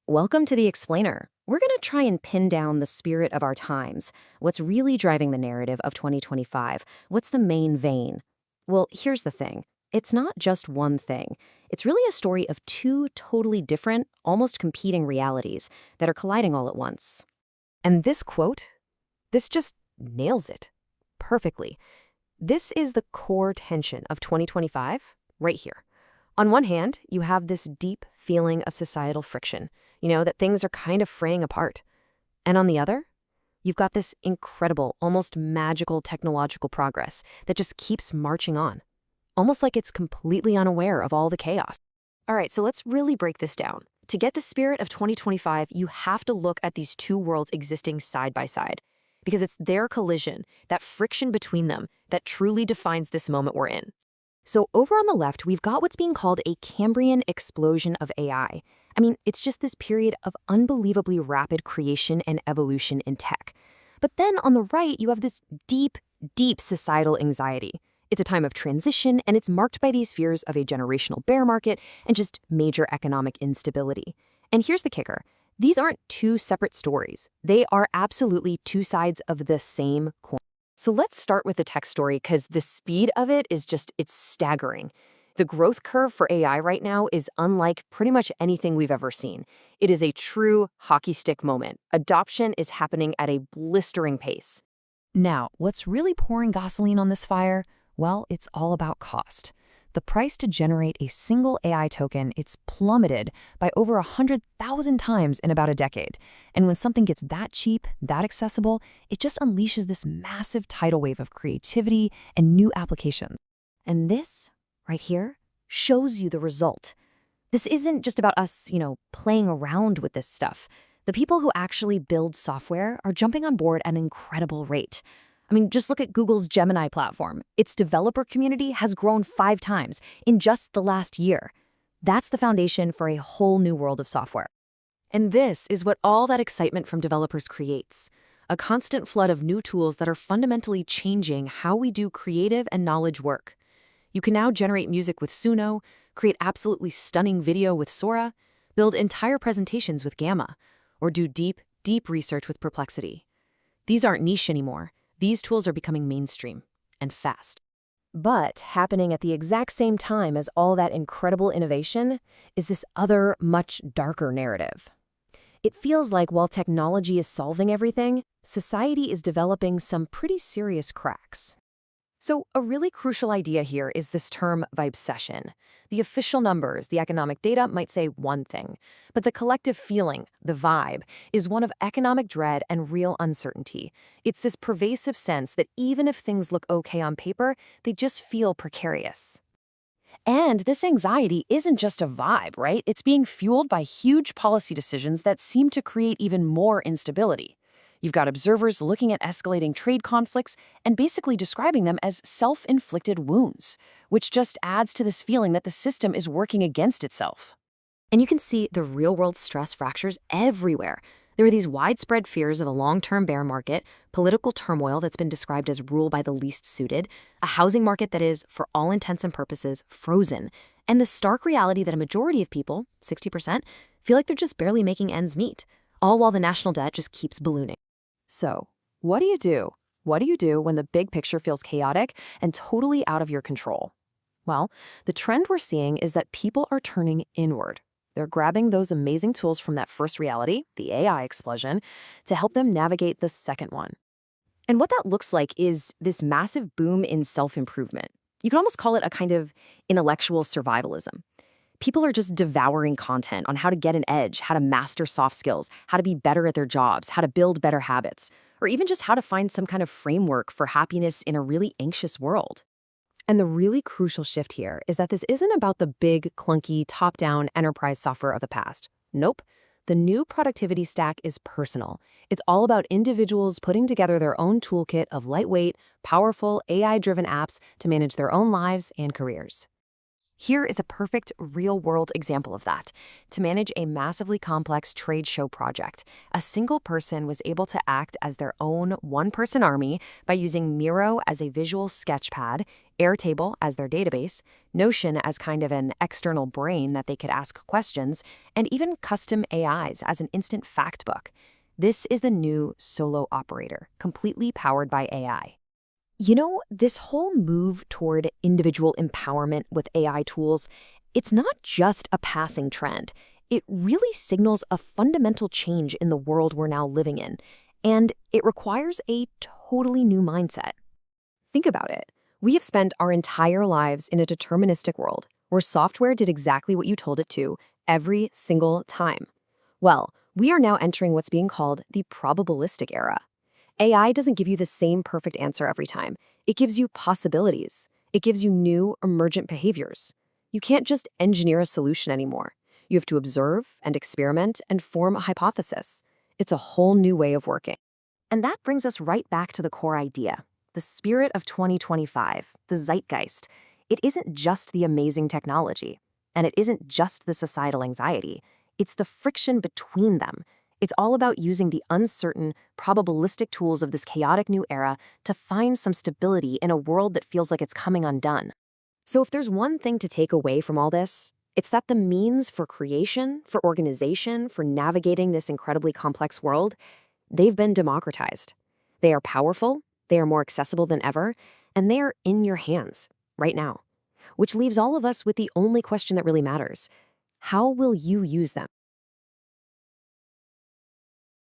Welcome to the Explainer. We're going to try and pin down the spirit of our times. What's really driving the narrative of 2025? What's the main vein? Well, here's the thing. It's not just one thing. It's really a story of two totally different, almost competing realities that are colliding all at once. And this quote, this just nails it perfectly. This is the core tension of 2025 right here. On one hand, you have this deep feeling of societal friction, that things are kind of fraying apart. And on the other, you've got this incredible, almost magical technological progress that just keeps marching on, almost like it's completely unaware of all the chaos. All right, so let's really break this down. To get the spirit of 2025, you have to look at these two worlds existing side by side, because it's their collision, that friction between them, that truly defines this moment we're in. So over on the left, we've got what's being called a Cambrian explosion of AI. I mean, it's just this period of unbelievably rapid creation and evolution in tech. But then on the right, you have this deep, deep societal anxiety. It's a time of transition, and it's marked by these fears of a generational bear market and just major economic instability. And here's the kicker. These aren't two separate stories. They are absolutely two sides of the same coin. So let's start with the tech story because the speed of it is it's staggering. The growth curve for AI right now is unlike pretty much anything we've ever seen. It is a true hockey stick moment. Adoption is happening at a blistering pace. Now, what's really pouring gasoline on this fire? Well, it's all about cost. The price to generate a single AI token, it's plummeted by over 100,000 times in about a decade. And when something gets that cheap, that accessible, it just unleashes this massive tidal wave of creativity and new applications. And this, right here, shows you the result. This isn't just about us, playing around with this stuff. The people who actually build software are jumping on board at an incredible rate. I mean, just look at Google's Gemini platform. Its developer community has grown 5 times in just the last year. That's the foundation for a whole new world of software. And this is what all that excitement from developers creates. A constant flood of new tools that are fundamentally changing how we do creative and knowledge work. You can now generate music with Suno, create absolutely stunning video with Sora, build entire presentations with Gamma, or do deep, deep research with Perplexity. These aren't niche anymore. These tools are becoming mainstream, and fast. But happening at the exact same time as all that incredible innovation is this other, much darker narrative. It feels like while technology is solving everything, society is developing some pretty serious cracks. So a really crucial idea here is this term vibesession. The official numbers, the economic data might say one thing, but the collective feeling, the vibe, is one of economic dread and real uncertainty. It's this pervasive sense that even if things look okay on paper, they just feel precarious. And this anxiety isn't just a vibe, right? It's being fueled by huge policy decisions that seem to create even more instability. You've got observers looking at escalating trade conflicts and basically describing them as self-inflicted wounds, which just adds to this feeling that the system is working against itself. And you can see the real-world stress fractures everywhere. There are these widespread fears of a long-term bear market, political turmoil that's been described as rule by the least suited, a housing market that is, for all intents and purposes, frozen, and the stark reality that a majority of people, 60%, feel like they're just barely making ends meet, all while the national debt just keeps ballooning. So, what do you do? What do you do when the big picture feels chaotic and totally out of your control? Well, the trend we're seeing is that people are turning inward. They're grabbing those amazing tools from that first reality, the AI explosion, to help them navigate the second one. And what that looks like is this massive boom in self-improvement. You could almost call it a kind of intellectual survivalism. People are just devouring content on how to get an edge, how to master soft skills, how to be better at their jobs, how to build better habits, or even just how to find some kind of framework for happiness in a really anxious world. And the really crucial shift here is that this isn't about the big, clunky, top-down enterprise software of the past. Nope. The new productivity stack is personal. It's all about individuals putting together their own toolkit of lightweight, powerful, AI-driven apps to manage their own lives and careers. Here is a perfect real-world example of that. To manage a massively complex trade show project, a single person was able to act as their own one-person army by using Miro as a visual sketchpad, Airtable as their database, Notion as kind of an external brain that they could ask questions, and even custom AIs as an instant fact book. This is the new solo operator, completely powered by AI. You know, this whole move toward individual empowerment with AI tools, it's not just a passing trend. It really signals a fundamental change in the world we're now living in, and it requires a totally new mindset. Think about it. We have spent our entire lives in a deterministic world where software did exactly what you told it to every single time. Well, we are now entering what's being called the probabilistic era. AI doesn't give you the same perfect answer every time. It gives you possibilities. It gives you new, emergent behaviors. You can't just engineer a solution anymore. You have to observe and experiment and form a hypothesis. It's a whole new way of working. And that brings us right back to the core idea, the spirit of 2025, the zeitgeist. It isn't just the amazing technology, and it isn't just the societal anxiety. It's the friction between them. It's all about using the uncertain, probabilistic tools of this chaotic new era to find some stability in a world that feels like it's coming undone. So if there's one thing to take away from all this, it's that the means for creation, for organization, for navigating this incredibly complex world, they've been democratized. They are powerful, they are more accessible than ever, and they are in your hands right now. Which leaves all of us with the only question that really matters. How will you use them?